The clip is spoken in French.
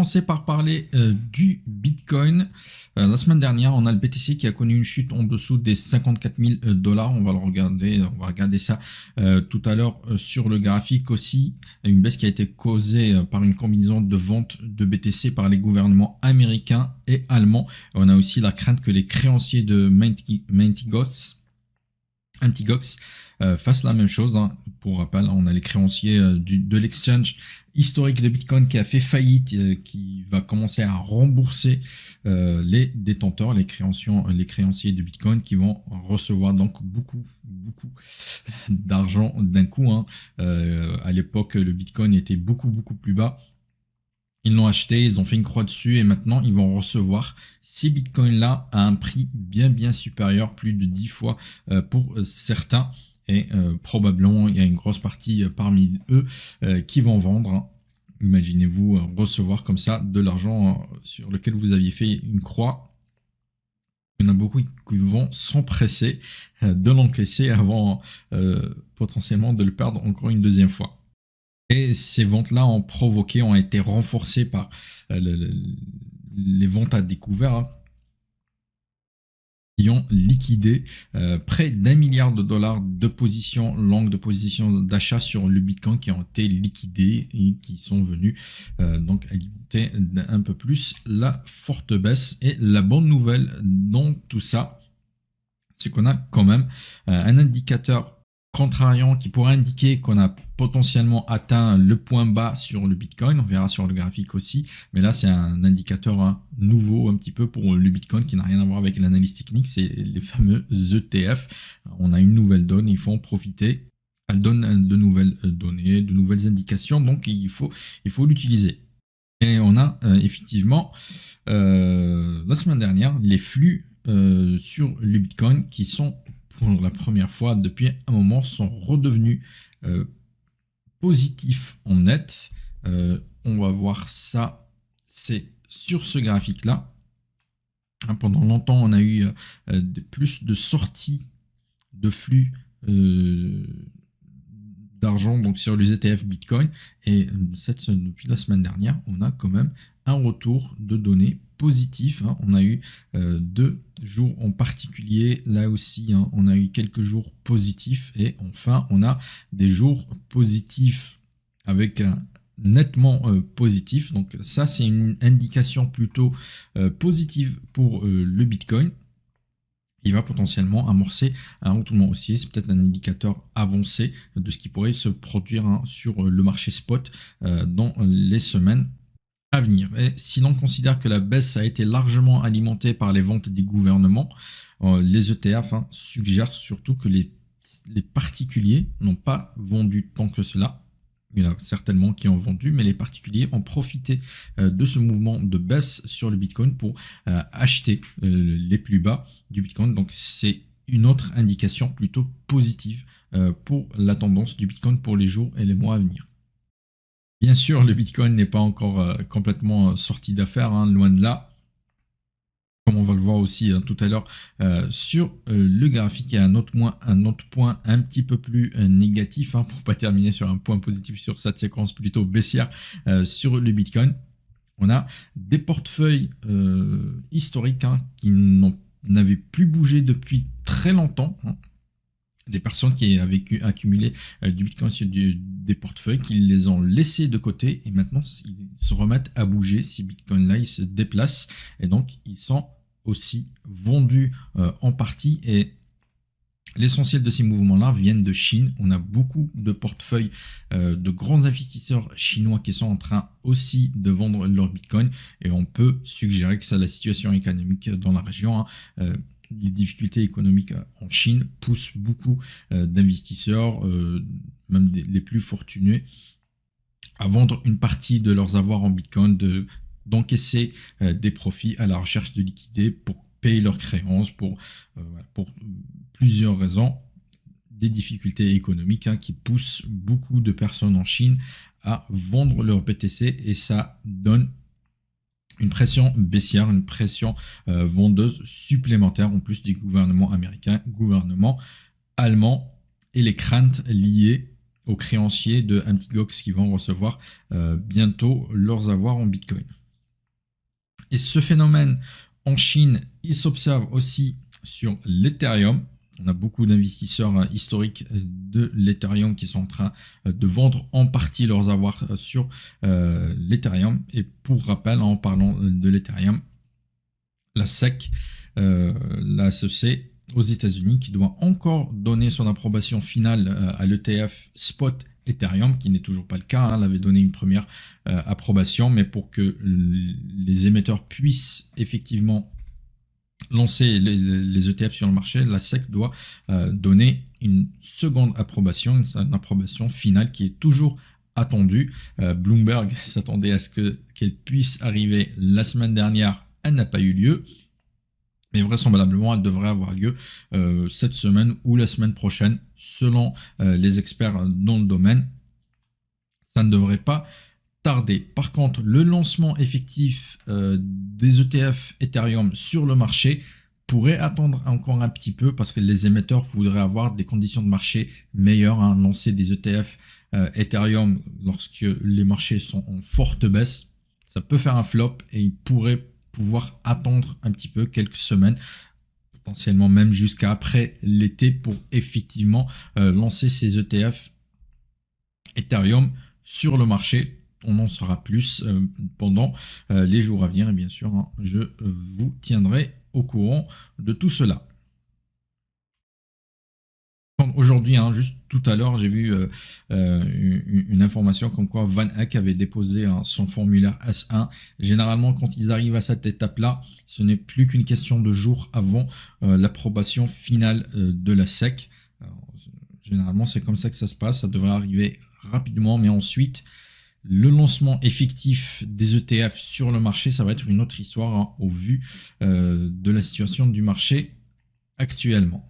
commencer par parler du Bitcoin. La semaine dernière, on a le BTC qui a connu une chute en dessous des 54 000 dollars. On va regarder ça tout à l'heure sur le graphique aussi. Une baisse qui a été causée par une combinaison de ventes de BTC par les gouvernements américains et allemands. On a aussi la crainte que les créanciers de Antigox fassent la même chose. Pour rappel, on a les créanciers de l'exchange historique de Bitcoin qui a fait faillite, qui va commencer à rembourser les détenteurs, les créanciers de Bitcoin qui vont recevoir donc beaucoup d'argent d'un coup. À l'époque, le Bitcoin était beaucoup plus bas. Ils l'ont acheté, ils ont fait une croix dessus et maintenant ils vont recevoir ces bitcoins-là à un prix bien supérieur, plus de 10 fois pour certains. Et probablement il y a une grosse partie parmi eux qui vont vendre. Imaginez-vous recevoir comme ça de l'argent sur lequel vous aviez fait une croix. Il y en a beaucoup qui vont s'empresser de l'encaisser avant potentiellement de le perdre encore une deuxième fois. Et ces ventes-là ont été renforcées par les ventes à découvert qui ont liquidé près d'1 milliard de dollars de positions longues, de positions d'achat sur le Bitcoin qui ont été liquidées et qui sont venus donc alimenter un peu plus la forte baisse. Et la bonne nouvelle dans tout ça, c'est qu'on a quand même un indicateur contrariant qui pourrait indiquer qu'on a potentiellement atteint le point bas sur le Bitcoin. On verra sur le graphique aussi, mais là c'est un indicateur nouveau un petit peu pour le Bitcoin qui n'a rien à voir avec l'analyse technique, c'est les fameux ETF. On a une nouvelle donne, il faut en profiter. Elle donne de nouvelles données, de nouvelles indications, donc il faut l'utiliser. Et on a effectivement la semaine dernière les flux sur le Bitcoin qui sont pour la première fois depuis un moment sont redevenus positifs en net. On va voir ça, c'est sur ce graphique là. Pendant longtemps on a eu plus de sorties de flux d'argent donc sur les ETF Bitcoin, et depuis la semaine dernière on a quand même un retour de données positif. On a eu 2 jours en particulier, là aussi on a eu quelques jours positifs, et enfin on a des jours positifs avec un nettement positif. Donc ça c'est une indication plutôt positive pour le Bitcoin. Il va potentiellement amorcer un retournement haussier. C'est peut-être un indicateur avancé de ce qui pourrait se produire sur le marché spot dans les semaines à venir. Et si l'on considère que la baisse a été largement alimentée par les ventes des gouvernements, les ETF suggèrent surtout que les particuliers n'ont pas vendu tant que cela. Il y en a certainement qui ont vendu, mais les particuliers ont profité de ce mouvement de baisse sur le Bitcoin pour acheter les plus bas du Bitcoin. Donc c'est une autre indication plutôt positive pour la tendance du Bitcoin pour les jours et les mois à venir. Bien sûr, le Bitcoin n'est pas encore complètement sorti d'affaires, loin de là. Comme on va le voir aussi tout à l'heure sur le graphique, il y a un autre point un petit peu plus négatif, pour pas terminer sur un point positif sur cette séquence plutôt baissière sur le Bitcoin. On a des portefeuilles historiques qui n'avaient plus bougé depuis très longtemps. Des personnes qui avaient accumulé du Bitcoin sur des portefeuilles, qui les ont laissés de côté, et maintenant ils se remettent à bouger. Ces Bitcoins-là, ils se déplacent, et donc ils sont aussi vendus en partie. Et l'essentiel de ces mouvements-là viennent de Chine. On a beaucoup de portefeuilles de grands investisseurs chinois qui sont en train aussi de vendre leur Bitcoin, et on peut suggérer que c'est la situation économique dans la région. Les difficultés économiques en Chine poussent beaucoup d'investisseurs, même les plus fortunés, à vendre une partie de leurs avoirs en Bitcoin, d'encaisser des profits à la recherche de liquidités pour payer leurs créances, pour plusieurs raisons. Des difficultés économiques qui poussent beaucoup de personnes en Chine à vendre leur BTC, et ça donne une pression baissière, une pression vendeuse supplémentaire, en plus du gouvernement américain, gouvernement allemand, et les craintes liées aux créanciers de Antigox qui vont recevoir bientôt leurs avoirs en Bitcoin. Et ce phénomène en Chine, il s'observe aussi sur l'Ethereum. On a beaucoup d'investisseurs historiques de l'Ethereum qui sont en train de vendre en partie leurs avoirs sur l'Ethereum. Et pour rappel, en parlant de l'Ethereum, la SEC, la SEC aux États-Unis, qui doit encore donner son approbation finale à l'ETF Spot Ethereum, qui n'est toujours pas le cas. Elle avait donné une première approbation, mais pour que les émetteurs puissent effectivement lancer les ETF sur le marché, la SEC doit donner une seconde approbation, une approbation finale qui est toujours attendue. Bloomberg s'attendait à ce qu'elle puisse arriver la semaine dernière. Elle n'a pas eu lieu. Mais vraisemblablement, elle devrait avoir lieu cette semaine ou la semaine prochaine, selon les experts dans le domaine. Ça ne devrait pas tarder. Par contre, le lancement effectif des ETF Ethereum sur le marché pourrait attendre encore un petit peu parce que les émetteurs voudraient avoir des conditions de marché meilleures. Lancer des ETF Ethereum lorsque les marchés sont en forte baisse, ça peut faire un flop et il pourrait pouvoir attendre un petit peu quelques semaines, potentiellement même jusqu'à après l'été pour effectivement lancer ces ETF Ethereum sur le marché. On en saura plus pendant les jours à venir et bien sûr, je vous tiendrai au courant de tout cela. Aujourd'hui, juste tout à l'heure, j'ai vu une information comme quoi Van Eck avait déposé son formulaire S1. Généralement, quand ils arrivent à cette étape-là, ce n'est plus qu'une question de jours avant l'approbation finale de la SEC. Généralement, c'est comme ça que ça se passe. Ça devrait arriver rapidement, mais ensuite, le lancement effectif des ETF sur le marché, ça va être une autre histoire au vu de la situation du marché actuellement.